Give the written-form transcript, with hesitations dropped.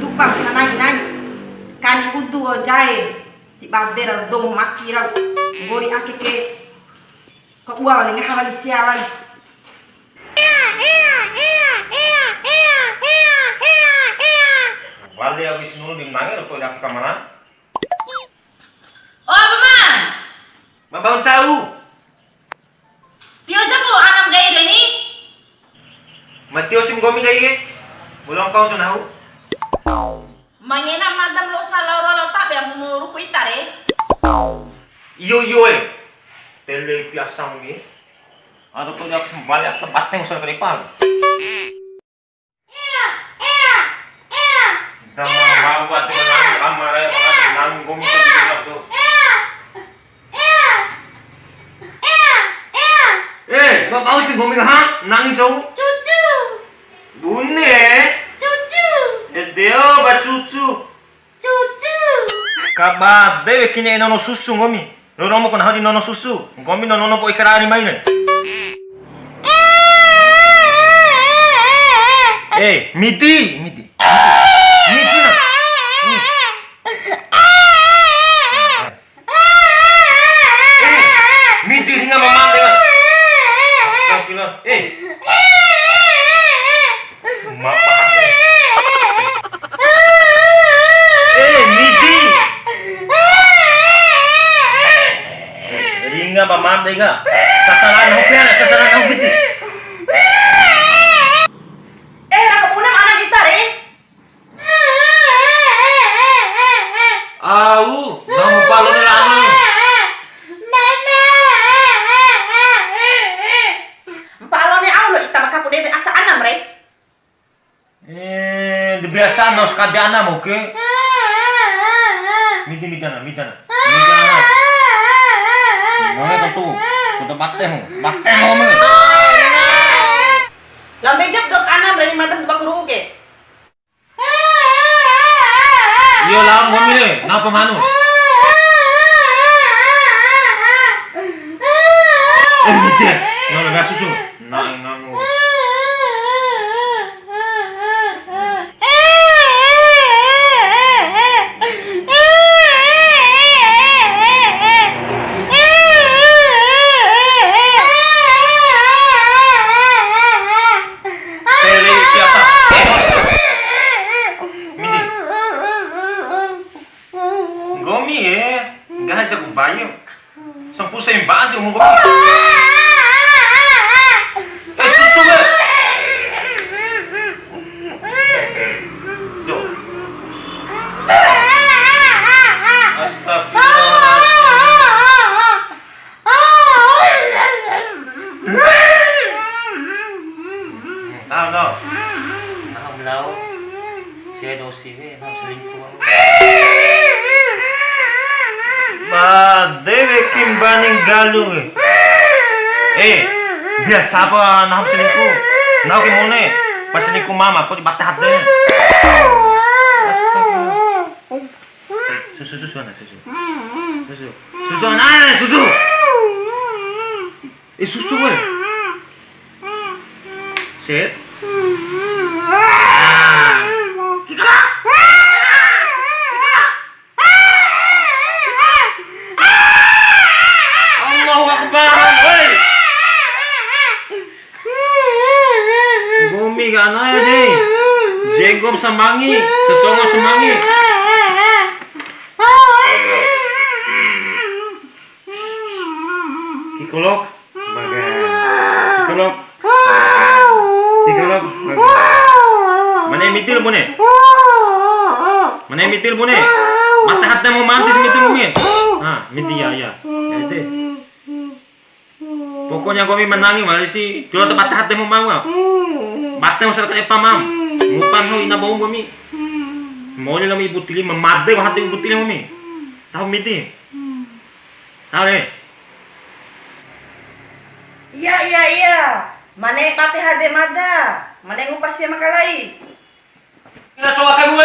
tupang sanay-nay. Kani udu o jae. Di badera dong maki raw. Ngori akike. Kauwa wali ngahawali siya wali. Wali abis nulu dimangin atau dak ke mana? Oh, Paman. Mabangun sau. Tio japo anam gay deni. Matio sim gomi gay. Belum kau sunahu. Mangena madam lo salah orang tak yang menguruk ku itare. Iyo tele biasa mungkin. Ada tuh dia kembali sebatnya usul ke depan. Sama bawa tuh nang amare pakai nang gomi tuh tuh. Kau mau sih gomi ha? Nang jauh. Cucu. Bunne. Cucu. Deo ba cucu. Cucu. Kaba deve kini nono susu gomi. Lo nomo kon hari nono susu. Gomi nono po ikarani mainan. Miti. Miti na. Miti hinga mama dengan. Astagfirullah. Maaf. Miti. Ringa mama dengan. Sasaran ho biti. Au, namu palo ni lama. Palo ni aulo ita makapu debe asa anam re. Biasa nos kadana mo ke. Midana. Mana tu? Kuda batte mo me. Lambe jab dok anam re ni madam bakuru ke. Yo lang gomi napa manu? Miti. No na susu. Nang. Gomi gak jago bayo. Sang pusa yang basi umur gomi. Susu be. Yo. Astagfirullah. Tahu. Nah, belau. Saya dosi be, nah selingkuh. Deve kimbaning galung. Biasa apa nah selingkuh. Nah ke mone. Pas selingkuh mama kok dibatat deh. Susu. Susu ana. Susu we. Set. Allahu Akbar. Gomi gak aneh nih. Jenggob semangi, sesongo semangi. Kikolok, bagan. Kikolok, bagan. Mana mitil bune? Mata hati mau mantis mitil bune. Miti ya. Itu. Pokoknya kami menangi malah sih. Jual tempat hati mau mau. Batang usah kayak pamam. Ngupan ho ina bau kami. Mau ni kami ibu tili memade hati ibu tili kami. Tahu miti? Tahu ni? Iya. Mane pati hade mada. Mane ngupas siya makalai. Kita coba kamu